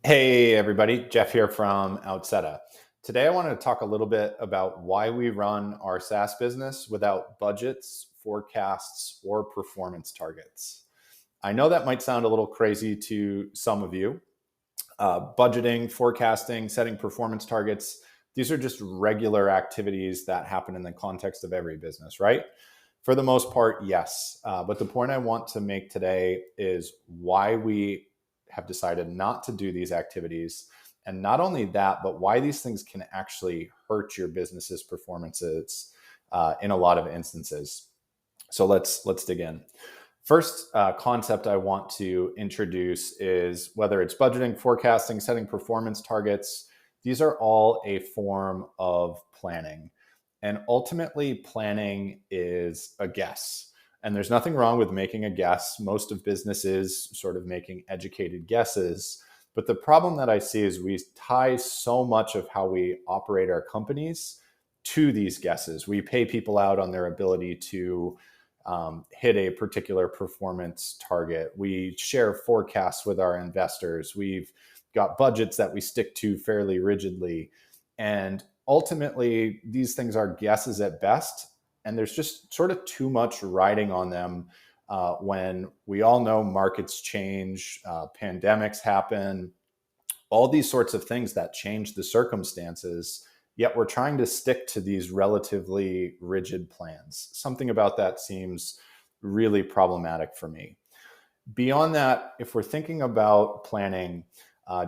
Hey everybody, Jeff here from Outseta. Today I want to talk a little bit about why we run our SaaS business without budgets, forecasts, or performance targets. I know that might sound a little crazy to some of you. Budgeting, forecasting, setting performance targets, these are just regular activities that happen in the context of every business, right? For the most part, yes. But the point I want to make today is why we have decided not to do these activities. And not only that, but why these things can actually hurt your business's performances in a lot of instances. So let's dig in. First concept I want to introduce is whether it's budgeting, forecasting, setting performance targets, these are all a form of planning. And ultimately, planning is a guess. And there's nothing wrong with making a guess. Most of businesses sort of making educated guesses. But the problem that I see is we tie so much of how we operate our companies to these guesses. We pay people out on their ability to hit a particular performance target. We share forecasts with our investors. We've got budgets that we stick to fairly rigidly. And ultimately, these things are guesses at best. And there's just sort of too much riding on them when we all know markets change, pandemics happen, all these sorts of things that change the circumstances. Yet we're trying to stick to these relatively rigid plans. Something about that seems really problematic for me. Beyond that, if we're thinking about planning,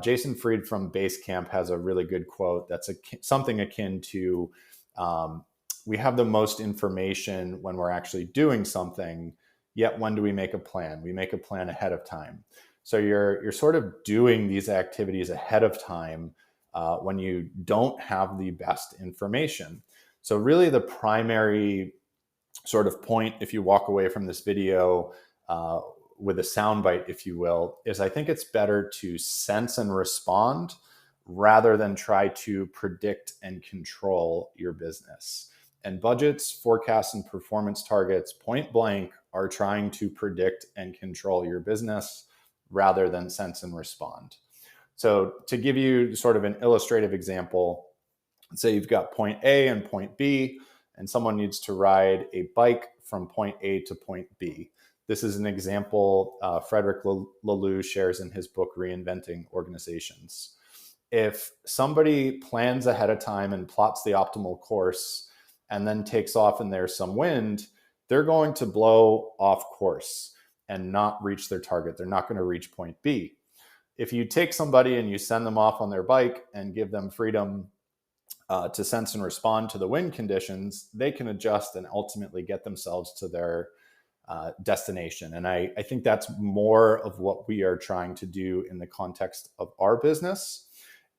Jason Fried from Basecamp has a really good quote that's something akin to we have the most information when we're actually doing something, yet when do we make a plan? We make a plan ahead of time. So you're sort of doing these activities ahead of time when you don't have the best information. So really the primary sort of point, if you walk away from this video with a soundbite, if you will, is I think it's better to sense and respond rather than try to predict and control your business. And budgets, forecasts, and performance targets, point blank, are trying to predict and control your business rather than sense and respond. So to give you sort of an illustrative example, let's say you've got point A and point B, and someone needs to ride a bike from point A to point B. This is an example Frederick Laloux shares in his book, Reinventing Organizations. If somebody plans ahead of time and plots the optimal course and then takes off and there's some wind, they're going to blow off course and not reach their target. They're not going to reach point B. If you take somebody and you send them off on their bike and give them freedom to sense and respond to the wind conditions, they can adjust and ultimately get themselves to their destination. And I think that's more of what we are trying to do in the context of our business.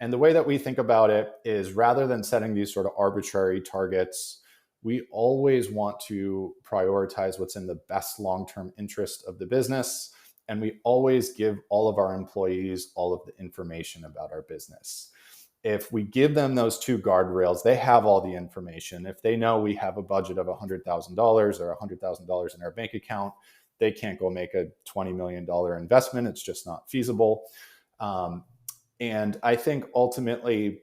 And the way that we think about it is rather than setting these sort of arbitrary targets, we always want to prioritize what's in the best long-term interest of the business. And we always give all of our employees all of the information about our business. If we give them those two guardrails, they have all the information. If they know we have a budget of $100,000 or $100,000 in our bank account, they can't go make a $20 million investment. It's just not feasible. And I think ultimately,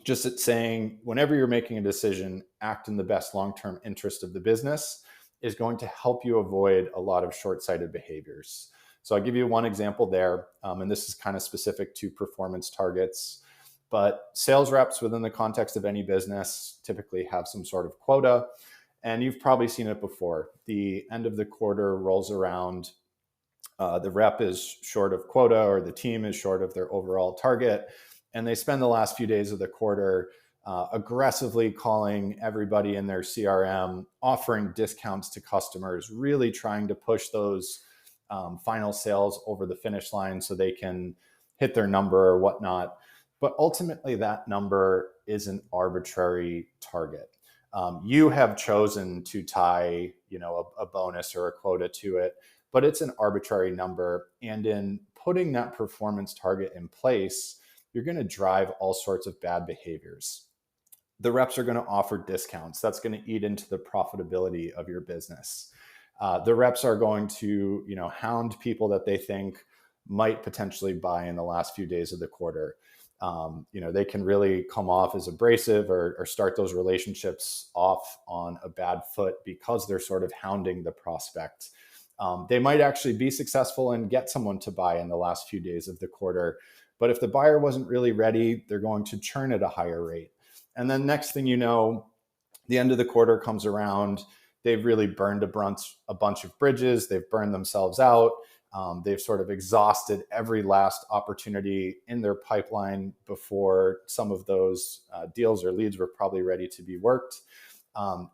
just saying whenever you're making a decision, act in the best long-term interest of the business is going to help you avoid a lot of short-sighted behaviors. So I'll give you one example there, and this is kind of specific to performance targets. But sales reps within the context of any business typically have some sort of quota, and you've probably seen it before. The end of the quarter rolls around, the rep is short of quota or the team is short of their overall target, and they spend the last few days of the quarter aggressively calling everybody in their CRM, offering discounts to customers, really trying to push those final sales over the finish line so they can hit their number or whatnot. But ultimately, that number is an arbitrary target. You have chosen to tie, a bonus or a quota to it, but it's an arbitrary number. And in putting that performance target in place, you're going to drive all sorts of bad behaviors. The reps are going to offer discounts. That's going to eat into the profitability of your business. The reps are going to, hound people that they think might potentially buy in the last few days of the quarter. They can really come off as abrasive or start those relationships off on a bad foot because they're sort of hounding the prospect. They might actually be successful and get someone to buy in the last few days of the quarter. But if the buyer wasn't really ready, they're going to churn at a higher rate. And then next thing you know, the end of the quarter comes around. They've really burned a bunch of bridges. They've burned themselves out. They've sort of exhausted every last opportunity in their pipeline before some of those deals or leads were probably ready to be worked.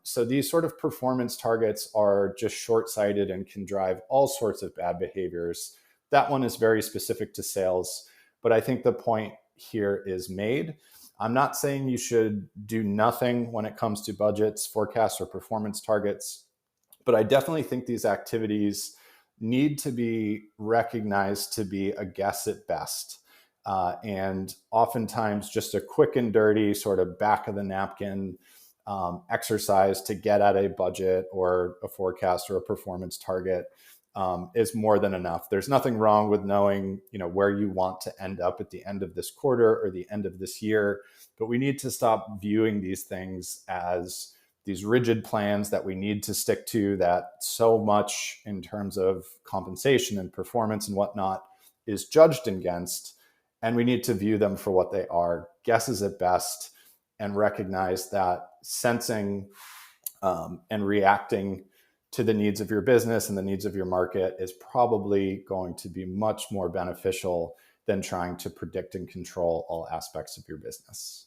So these sort of performance targets are just short-sighted and can drive all sorts of bad behaviors. That one is very specific to sales, but I think the point here is made. I'm not saying you should do nothing when it comes to budgets, forecasts, or performance targets, but I definitely think these activities need to be recognized to be a guess at best. And oftentimes just a quick and dirty sort of back of the napkin exercise to get at a budget or a forecast or a performance target is more than enough. There's nothing wrong with knowing, where you want to end up at the end of this quarter or the end of this year, but we need to stop viewing these things as these rigid plans that we need to stick to, that so much in terms of compensation and performance and whatnot is judged against. And we need to view them for what they are, guesses at best, and recognize that sensing and reacting to the needs of your business and the needs of your market is probably going to be much more beneficial than trying to predict and control all aspects of your business.